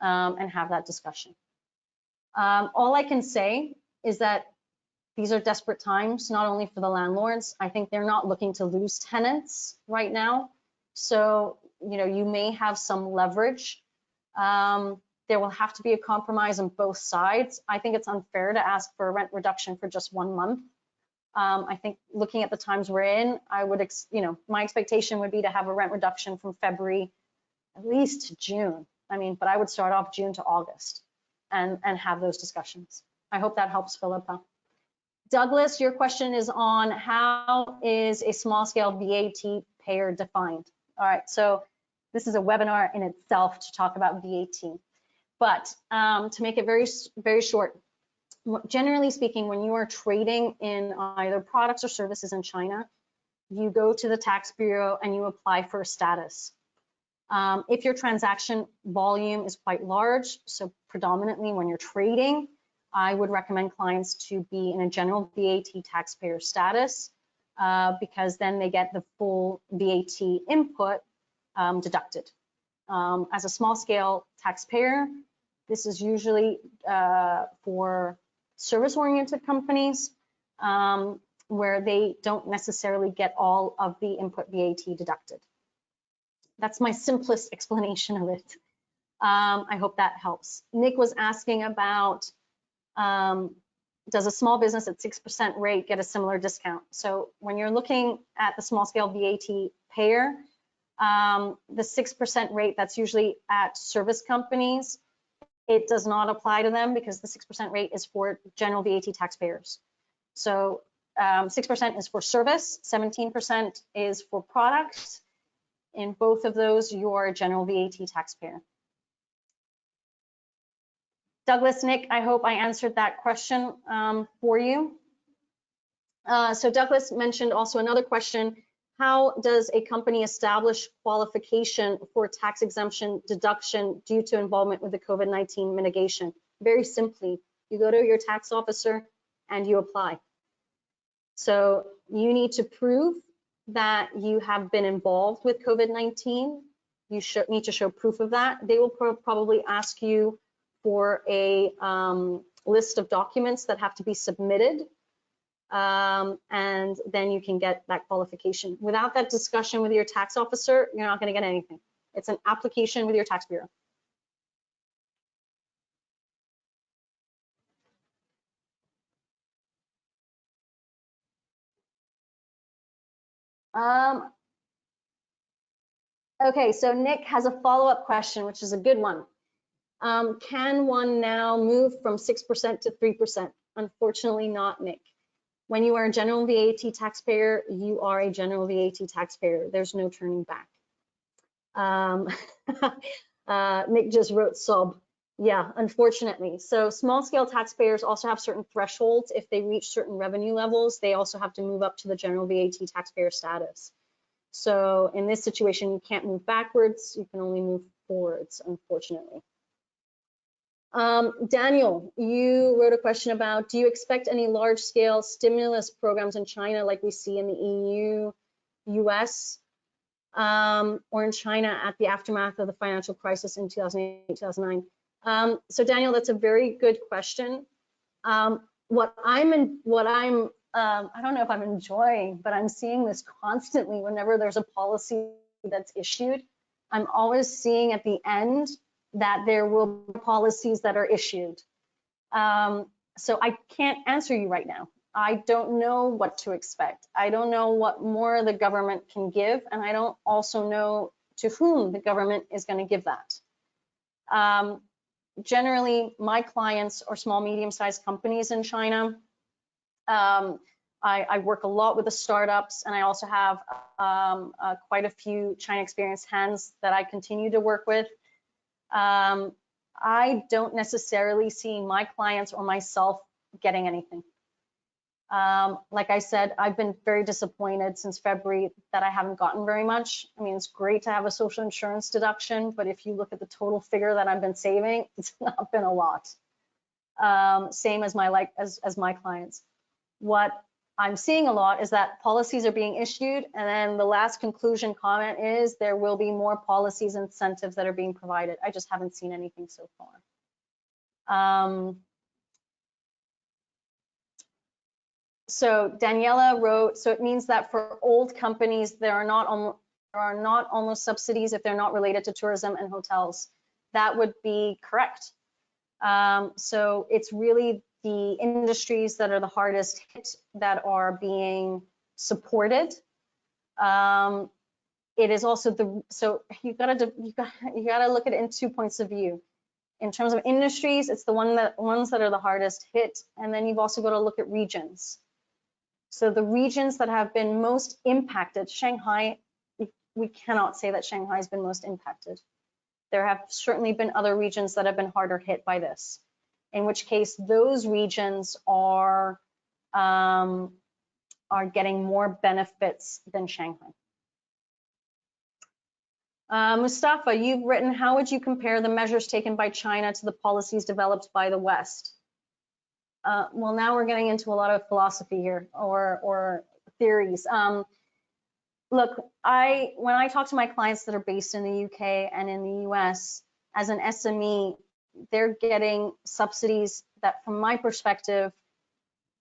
and have that discussion. All I can say is that these are desperate times, not only for the landlords. I think they're not looking to lose tenants right now. So, you know, you may have some leverage. There will have to be a compromise on both sides. I think it's unfair to ask for a rent reduction for just 1 month. I think looking at the times we're in, I would, you know, my expectation would be to have a rent reduction from February at least to June. I mean, but I would start off June to August and have those discussions. I hope that helps, Philippa. Douglas, your question is on how is a small scale VAT payer defined? All right, so this is a webinar in itself to talk about VAT. But to make it very, very short, generally speaking, when you are trading in either products or services in China, you go to the tax bureau and you apply for a status. If your transaction volume is quite large, so predominantly when you're trading, I would recommend clients to be in a general VAT taxpayer status because then they get the full VAT input deducted. As a small scale taxpayer, this is usually for service-oriented companies where they don't necessarily get all of the input VAT deducted. That's my simplest explanation of it. I hope that helps. Nick was asking about does a small business at 6% rate get a similar discount? So when you're looking at the small scale VAT payer, the 6% rate that's usually at service companies, it does not apply to them because the 6% rate is for general VAT taxpayers. So 6% is for service, 17% is for products. In both of those, you're a general VAT taxpayer. Douglas, Nick, I hope I answered that question for you. So Douglas mentioned also another question. How does a company establish qualification for tax exemption deduction due to involvement with the COVID-19 mitigation? Very simply, you go to your tax officer and you apply. So you need to prove that you have been involved with COVID-19. You need to show proof of that. They will probably ask you for a list of documents that have to be submitted, and then you can get that qualification. Without that discussion with your tax officer, you're not going to get anything. It's an application with your tax bureau. Okay, so Nick has a follow-up question, which is a good one. Can one now move from 6% to 3%? Unfortunately not, Nick. When you are a general VAT taxpayer, you are a general VAT taxpayer. There's no turning back. Nick just wrote sob. Yeah, unfortunately. So small scale taxpayers also have certain thresholds. If they reach certain revenue levels, they also have to move up to the general VAT taxpayer status. So in this situation, you can't move backwards, you can only move forwards, unfortunately. Daniel, you wrote a question about, do you expect any large scale stimulus programs in China like we see in the EU, US, or in China at the aftermath of the financial crisis in 2008, 2009? So Daniel, that's a very good question. I don't know if I'm enjoying, but I'm seeing this constantly whenever there's a policy that's issued. I'm always seeing at the end that there will be policies that are issued. So I can't answer you right now. I don't know what to expect. I don't know what more the government can give, and I don't also know to whom the government is going to give that. Generally, my clients are small, medium-sized companies in China. I work a lot with the startups, and I also have quite a few China experienced hands that I continue to work with. I don't necessarily see my clients or myself getting anything. Like I said, I've been very disappointed since February that I haven't gotten very much. I mean, it's great to have a social insurance deduction, but if you look at the total figure that I've been saving, it's not been a lot. Same as my clients. What I'm seeing a lot is that policies are being issued, and then the last conclusion comment is there will be more policies and incentives that are being provided. I just haven't seen anything so far. So Daniela wrote, so it means that for old companies, there are not almost subsidies if they're not related to tourism and hotels. That would be correct. So it's really the industries that are the hardest hit that are being supported. It is also so you gotta look at it in 2 points of view. In terms of industries, it's the ones that are the hardest hit, and then you've also got to look at regions. So the regions that have been most impacted, Shanghai, we cannot say that Shanghai has been most impacted. There have certainly been other regions that have been harder hit by this, in which case those regions are getting more benefits than Shanghai. Mustafa, you've written, how would you compare the measures taken by China to the policies developed by the West? Well, now we're getting into a lot of philosophy here, or theories. Look, when I talk to my clients that are based in the UK and in the US, as an SME, they're getting subsidies that, from my perspective,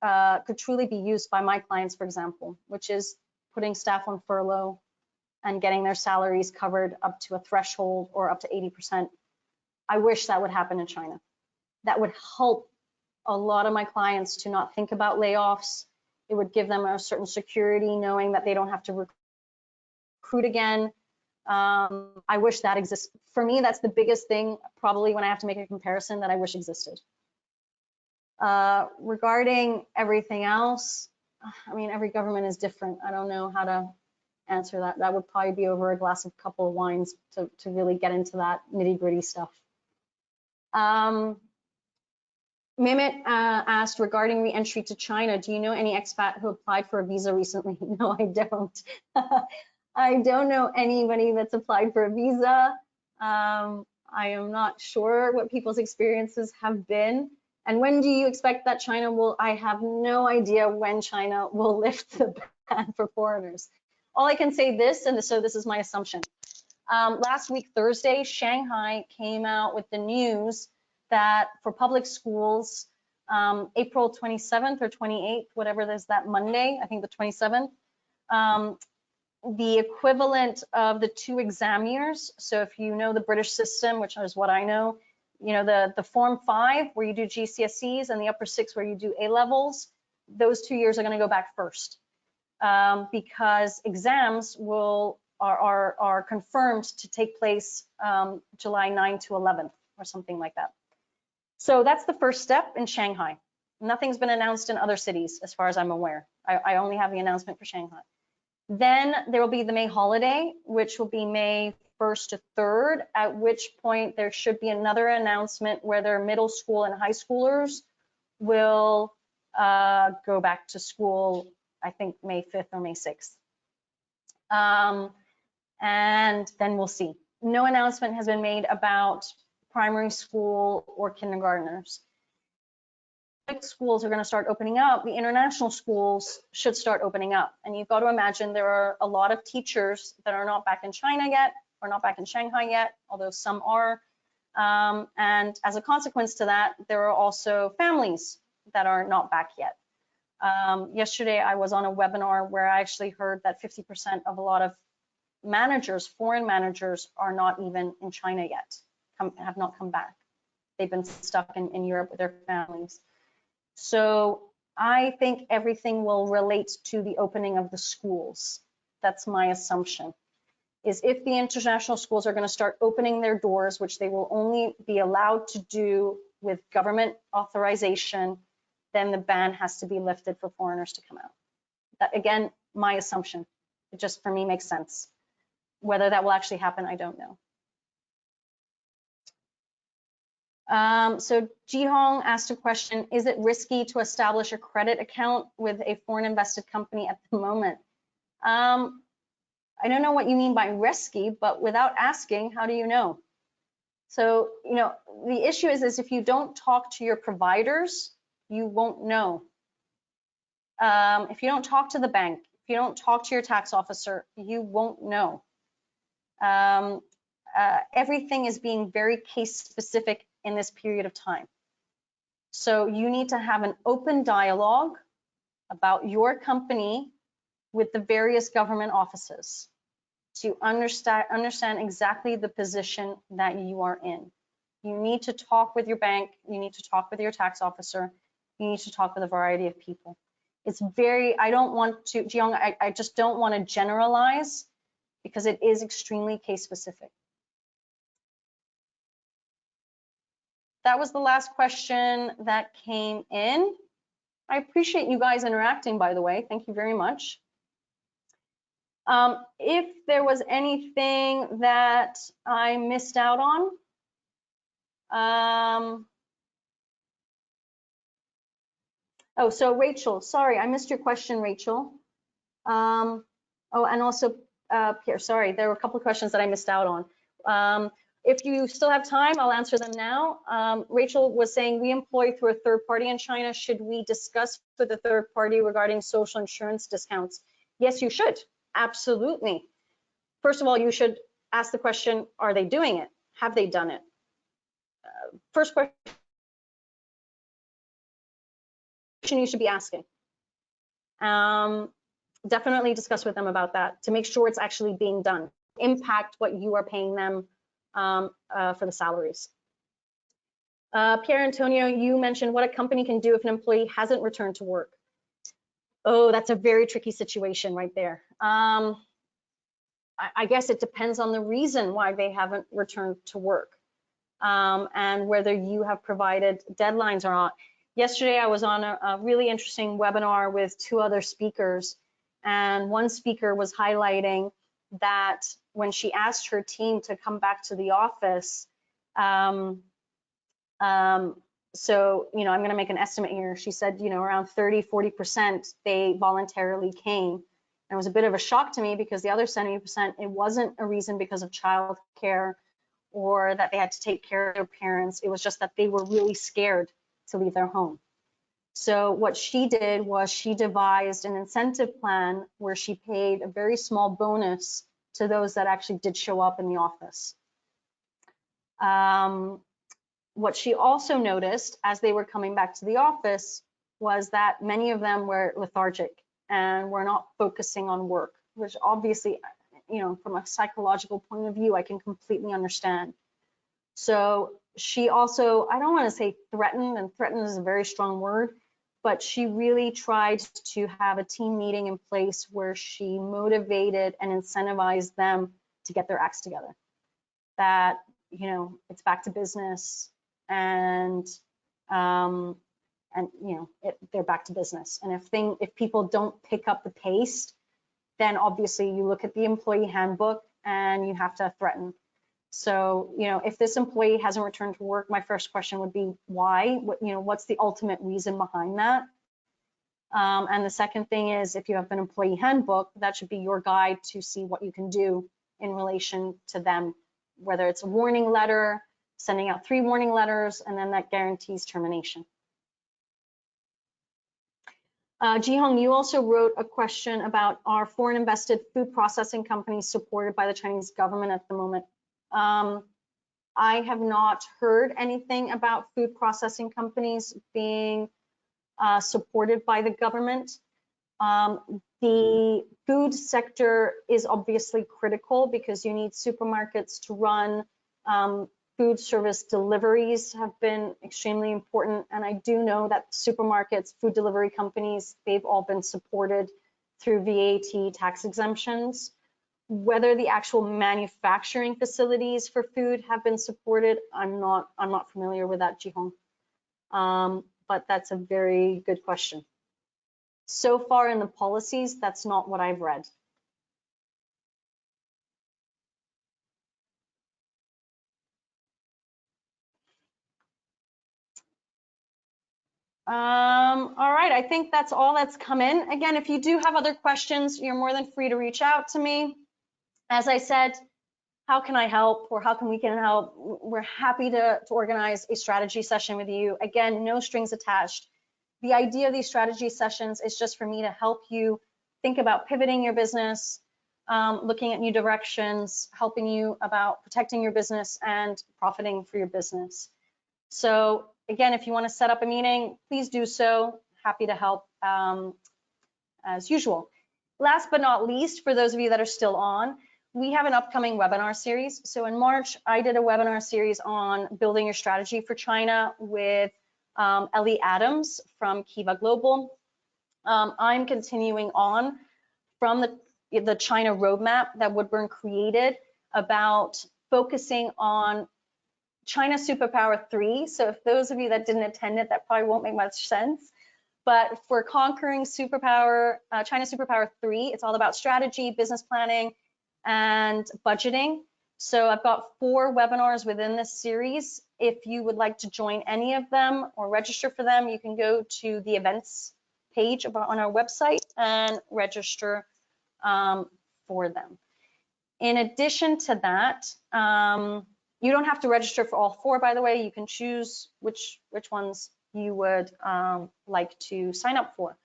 could truly be used by my clients, for example, which is putting staff on furlough and getting their salaries covered up to a threshold or up to 80%. I wish that would happen in China. That would help a lot of my clients to not think about layoffs. It would give them a certain security knowing that they don't have to recruit again. I wish that exists. For me, that's the biggest thing, probably when I have to make a comparison, that I wish existed. Regarding everything else, I mean, every government is different. I don't know how to answer that. That would probably be over a glass of couple of wines to really get into that nitty gritty stuff. Mehmet asked regarding re-entry to China, do you know any expat who applied for a visa recently? No, I don't. I don't know anybody that's applied for a visa. I am not sure what people's experiences have been. And when do you expect that China will? I have no idea when China will lift the ban for foreigners. All I can say this, and so this is my assumption. Last week, Thursday, Shanghai came out with the news that for public schools, April 27th or 28th, whatever it is, that Monday, I think the 27th, the equivalent of the 2 exam years. So if you know the British system, which is what I know, you know, the Form 5 where you do GCSEs and the Upper 6 where you do A levels, those 2 years are going to go back first, because exams are confirmed to take place July 9 to 11th or something like that. So that's the first step in Shanghai. Nothing's been announced in other cities as far as I'm aware. I only have the announcement for Shanghai. Then there will be the May holiday, which will be May 1st to 3rd, at which point there should be another announcement whether middle school and high schoolers will go back to school, I think May 5th or May 6th. And then we'll see. No announcement has been made about primary school or kindergartners. Schools are going to start opening up. The international schools should start opening up. And you've got to imagine there are a lot of teachers that are not back in China yet, or not back in Shanghai yet, although some are. And as a consequence to that, there are also families that are not back yet. Yesterday, I was on a webinar where I actually heard that 50% of a lot of managers, foreign managers, are not even in China yet, have not come back. They've been stuck in Europe with their families. So I think everything will relate to the opening of the schools. That's my assumption, is if the international schools are going to start opening their doors, which they will only be allowed to do with government authorization, then the ban has to be lifted for foreigners to come out. That, again, my assumption. It just, for me, makes sense. Whether that will actually happen, I don't know. So Jihong asked a question, is it risky to establish a credit account with a foreign invested company at the moment? I don't know what you mean by risky, but without asking, how do you know? So, you know, the issue is if you don't talk to your providers, you won't know. If you don't talk to the bank, if you don't talk to your tax officer, you won't know. Everything is being very case specific in this period of time. So you need to have an open dialogue about your company with the various government offices to understand exactly the position that you are in. You need to talk with your bank, you need to talk with your tax officer, you need to talk with a variety of people. It's very, I don't want to, Jiyoung, I just don't want to generalize because it is extremely case specific. That was the last question that came in. I appreciate you guys interacting, by the way. Thank you very much. If there was anything that I missed out on, oh, so Rachel, sorry, I missed your question, Rachel. Oh, and also Pierre, sorry, there were a couple of questions that I missed out on. If you still have time, I'll answer them now. Rachel was saying, we employ through a third party in China. Should we discuss with the third party regarding social insurance discounts? Yes, you should. Absolutely. First of all, you should ask the question, are they doing it? Have they done it? First question you should be asking. Definitely discuss with them about that to make sure it's actually being done. Impact what you are paying them for the salaries. Pierre Antonio, you mentioned what a company can do if an employee hasn't returned to work. Oh, that's a very tricky situation right there. I guess it depends on the reason why they haven't returned to work, and whether you have provided deadlines or not. Yesterday, I was on a really interesting webinar with 2 other speakers, and one speaker was highlighting that when she asked her team to come back to the office, so, you know, I'm going to make an estimate here. She said, you know, around 30–40% they voluntarily came. And it was a bit of a shock to me because the other 70%, it wasn't a reason because of childcare or that they had to take care of their parents. It was just that they were really scared to leave their home. So what she did was she devised an incentive plan where she paid a very small bonus to those that actually did show up in the office. What she also noticed as they were coming back to the office was that many of them were lethargic and were not focusing on work, which obviously, you know, from a psychological point of view, I can completely understand. So she also, I don't want to say threatened, and threatened is a very strong word, but she really tried to have a team meeting in place where she motivated and incentivized them to get their acts together. That, you know, it's back to business, and you know, they're back to business. And if people don't pick up the pace, then obviously you look at the employee handbook and you have to threaten. So, you know, if this employee hasn't returned to work, my first question would be why? You know, what's the ultimate reason behind that? And the second thing is, if you have an employee handbook, that should be your guide to see what you can do in relation to them, whether it's a warning letter, sending out 3 warning letters, and then that guarantees termination. Jihong, you also wrote a question about are foreign invested food processing companies supported by the Chinese government at the moment? I have not heard anything about food processing companies being supported by the government. The food sector is obviously critical because you need supermarkets to run. Food service deliveries have been extremely important. And I do know that supermarkets, food delivery companies, they've all been supported through VAT tax exemptions. Whether the actual manufacturing facilities for food have been supported, I'm not familiar with that, Jihong. But that's a very good question. So far in the policies, that's not what I've read. All right, I think that's all that's come in. Again, if you do have other questions, you're more than free to reach out to me. As I said, how can I help, or how can we help? We're happy to organize a strategy session with you. Again, no strings attached. The idea of these strategy sessions is just for me to help you think about pivoting your business, looking at new directions, helping you about protecting your business and profiting for your business. So again, if you want to set up a meeting, please do so. Happy to help as usual. Last but not least, for those of you that are still on, we have an upcoming webinar series. So in March, I did a webinar series on building your strategy for China with Ellie Adams from Kiva Global. I'm continuing on from the China roadmap that Woodburn created about focusing on China Superpower 3. So if those of you that didn't attend it, that probably won't make much sense. But for conquering superpower, China Superpower 3, it's all about strategy, business planning, and budgeting. So I've got 4 webinars within this series. If you would like to join any of them or register for them, you can go to the events page on our website and register for them. In addition to that, you don't have to register for all 4, by the way. You can choose which ones you would like to sign up for.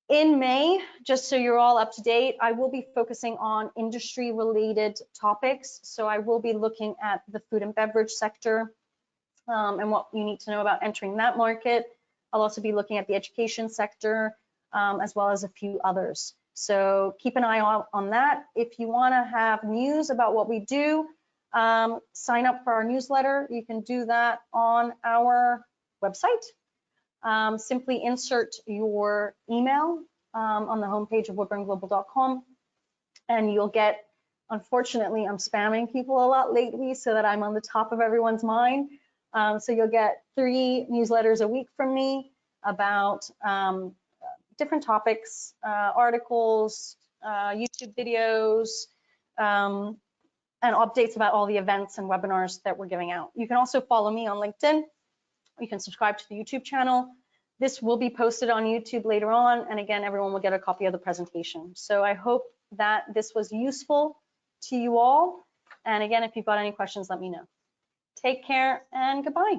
In May, just so you're all up to date, I will be focusing on industry-related topics. So I will be looking at the food and beverage sector and what you need to know about entering that market. I'll also be looking at the education sector as well as a few others. So keep an eye on that. If you want to have news about what we do, sign up for our newsletter. You can do that on our website. Simply insert your email on the homepage of woodburnglobal.com, and you'll get, unfortunately, I'm spamming people a lot lately so that I'm on the top of everyone's mind. So you'll get 3 newsletters a week from me about different topics, articles, YouTube videos, and updates about all the events and webinars that we're giving out. You can also follow me on LinkedIn. You can subscribe to the YouTube channel. This will be posted on YouTube later on, and again, everyone will get a copy of the presentation. So I hope that this was useful to you all. And again, if you've got any questions, let me know. Take care and goodbye.